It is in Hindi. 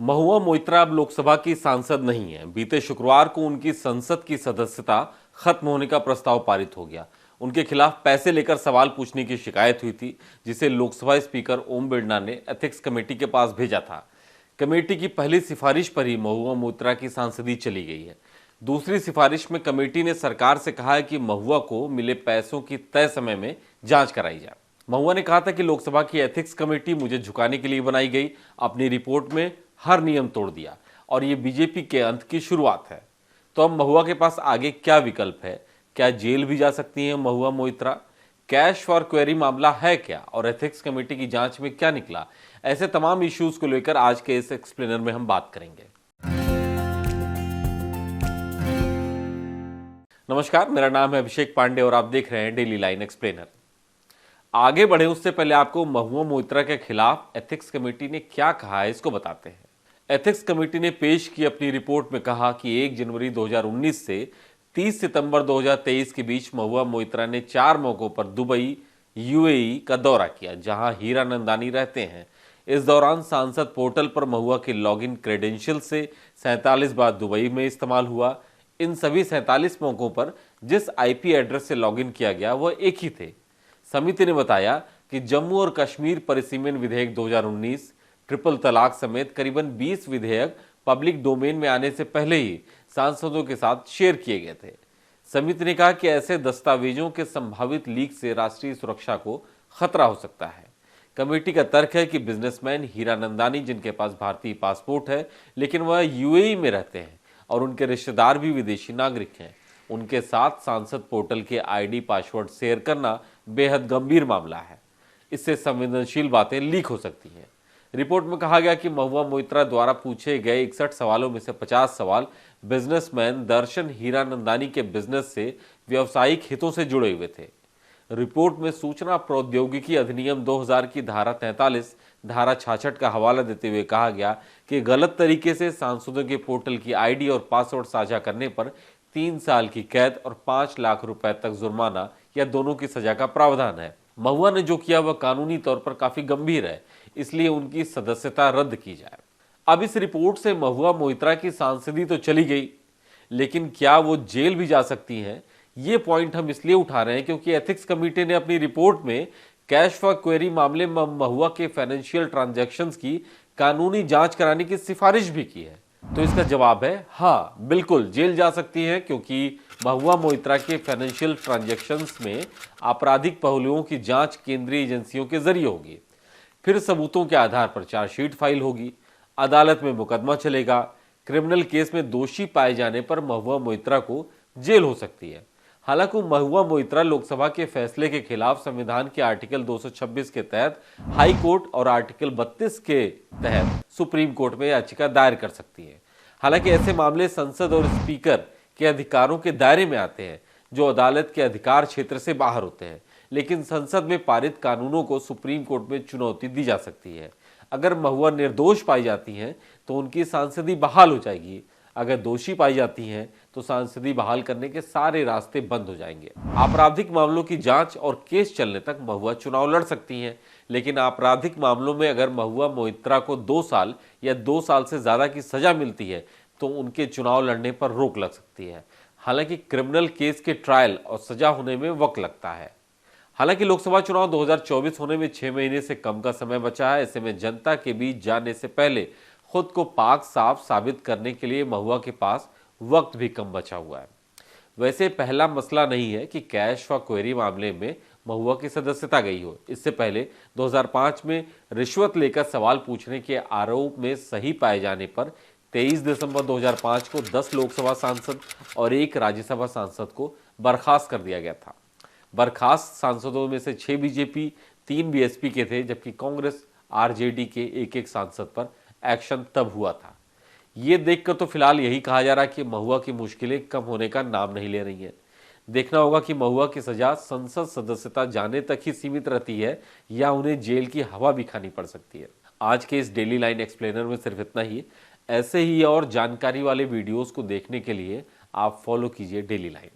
महुआ मोइत्रा अब लोकसभा की सांसद नहीं है। बीते शुक्रवार को उनकी संसद की सदस्यता खत्म होने का प्रस्ताव पारित हो गया। उनके खिलाफ पैसे लेकर सवाल पूछने की शिकायत हुई थी, जिसे लोकसभा स्पीकर ओम बिरला ने एथिक्स कमेटी के पास भेजा था। कमेटी की पहली सिफारिश पर ही महुआ मोइत्रा की सांसदी चली गई है। दूसरी सिफारिश में कमेटी ने सरकार से कहा है कि महुआ को मिले पैसों की तय समय में जांच कराई जाए। महुआ ने कहा था कि लोकसभा की एथिक्स कमेटी मुझे झुकाने के लिए बनाई गई, अपनी रिपोर्ट में हर नियम तोड़ दिया और ये बीजेपी के अंत की शुरुआत है। तो अब महुआ के पास आगे क्या विकल्प है? क्या जेल भी जा सकती है Mahua Moitra? Cash for query मामला है क्या, और एथिक्स कमेटी की जांच में क्या निकला? ऐसे तमाम इश्यूज को लेकर आज के इस एक्सप्लेनर में हम बात करेंगे। नमस्कार, मेरा नाम है अभिषेक पांडे और आप देख रहे हैं डेली लाइन एक्सप्लेनर। आगे बढ़े उससे पहले आपको महुआ मोइत्रा के खिलाफ एथिक्स कमेटी ने क्या कहा है, इसको बताते हैं। एथिक्स कमेटी ने पेश की अपनी रिपोर्ट में कहा कि 1 जनवरी 2019 से 30 सितंबर 2023 के बीच महुआ मोइत्रा ने 4 मौकों पर दुबई, यूएई का दौरा किया, जहां हीरानंदानी रहते हैं। इस दौरान सांसद पोर्टल पर महुआ के लॉगिन क्रेडेंशियल से 47 बार दुबई में इस्तेमाल हुआ। इन सभी 47 मौकों पर जिस आईपी एड्रेस से लॉगिन किया गया वह एक ही थे। समिति ने बताया कि जम्मू और कश्मीर परिसीमन विधेयक 2019, ट्रिपल तलाक समेत करीबन 20 विधेयक पब्लिक डोमेन में आने से पहले ही सांसदों के साथ शेयर किए गए थे। समिति ने कहा कि ऐसे दस्तावेजों के संभावित लीक से राष्ट्रीय सुरक्षा को खतरा हो सकता है। कमेटी का तर्क है कि बिजनेसमैन हीरानंदानी, जिनके पास भारतीय पासपोर्ट है लेकिन वह यूएई में रहते हैं, और उनके रिश्तेदार भी विदेशी नागरिक हैं, उनके साथ सांसद पोर्टल के आईडी पासवर्ड शेयर करना बेहद गंभीर मामला है। इससे संवेदनशील बातें लीक हो सकती हैं। रिपोर्ट में कहा गया कि महुआ मोइत्रा द्वारा पूछे गए 61 सवालों में से 50 सवाल बिजनेसमैन दर्शन हीरानंदानी के बिजनेस से व्यावसायिक हितों से जुड़े हुए थे। रिपोर्ट में सूचना प्रौद्योगिकी अधिनियम 2000 की धारा 43, धारा 66 का हवाला देते हुए कहा गया कि गलत तरीके से सांसदों के पोर्टल की आईडी और पासवर्ड साझा करने पर 3 साल की कैद और 5 लाख रुपए तक जुर्माना या दोनों की सजा का प्रावधान है। महुआ ने जो किया वह कानूनी तौर पर काफी गंभीर है, इसलिए उनकी सदस्यता रद्द की जाए। अब इस रिपोर्ट से महुआ मोइत्रा की सांसदी तो चली गई, लेकिन क्या वो जेल भी जा सकती हैं? ये पॉइंट हम इसलिए उठा रहे हैं क्योंकि एथिक्स कमेटी ने अपनी रिपोर्ट में कैश फॉर क्वेरी मामले में महुआ के फाइनेंशियल ट्रांजैक्शंस की कानूनी जांच कराने की सिफारिश भी की है। तो इसका जवाब है हाँ, बिल्कुल जेल जा सकती है, क्योंकि महुआ मोइत्रा के फाइनेंशियल ट्रांजैक्शंस में आपराधिक पहलुओं की जांच केंद्रीय एजेंसियों के जरिए होगी। फिर सबूतों के आधार पर चार्जशीट फाइल होगी, अदालत में मुकदमा चलेगा। क्रिमिनल केस में दोषी पाए जाने पर महुआ मोइत्रा को जेल हो सकती है। हालांकि महुआ मोइत्रा लोकसभा के फैसले के खिलाफ संविधान के आर्टिकल 226 के तहत हाई कोर्ट और आर्टिकल 32 के तहत सुप्रीम कोर्ट में याचिका दायर कर सकती है। हालांकि ऐसे मामले संसद और स्पीकर के अधिकारों के दायरे में आते हैं, जो अदालत के अधिकार क्षेत्र से बाहर होते हैं, लेकिन संसद में पारित कानूनों को सुप्रीम कोर्ट में चुनौती दी जा सकती है। अगर महुआ निर्दोष पाई जाती हैं तो उनकी सांसदी बहाल हो जाएगी। अगर दोषी पाई जाती हैं तो सांसदी बहाल करने के सारे रास्ते बंद हो जाएंगे। आपराधिक मामलों की जांच और केस चलने तक महुआ चुनाव लड़ सकती हैं, लेकिन आपराधिक मामलों में अगर महुआ मोइत्रा को 2 साल या 2 साल से ज्यादा की सजा मिलती है तो उनके चुनाव लड़ने पर रोक लग सकती है। हालांकि क्रिमिनल केस के ट्रायल और सजा होने में वक्त लगता है। हालांकि लोकसभा चुनाव 2024 होने में 6 महीने से कम का समय बचा है। ऐसे में जनता के बीच जाने से पहले खुद को पाक साफ साबित करने के लिए महुआ के पास वक्त भी कम बचा हुआ है। वैसे पहला मसला नहीं है कि कैश फॉर क्वेरी मामले में महुआ की सदस्यता गई हो। इससे पहले 2005 में रिश्वत लेकर सवाल पूछने के आरोप में सही पाए जाने पर 23 दिसंबर 2005 को 10 लोकसभा सांसद और 1 राज्यसभा सांसद को बर्खास्त कर दिया गया था। बर्खास्त सांसदों में से 6 बीजेपी, 3 बीएसपी के थे, जबकि कांग्रेस, आरजेडी के एक सांसद पर एक्शन तब हुआ था। ये देखकर तो फिलहाल यही कहा जा रहा है कि महुआ की मुश्किलें कम होने का नाम नहीं ले रही हैं। देखना होगा कि महुआ की सजा संसद सदस्यता जाने तक ही सीमित रहती है या उन्हें जेल की हवा भी खानी पड़ सकती है। आज के इस डेली लाइन एक्सप्लेनर में सिर्फ इतना ही। ऐसे ही और जानकारी वाले वीडियोस को देखने के लिए आप फॉलो कीजिए डेली लाइन।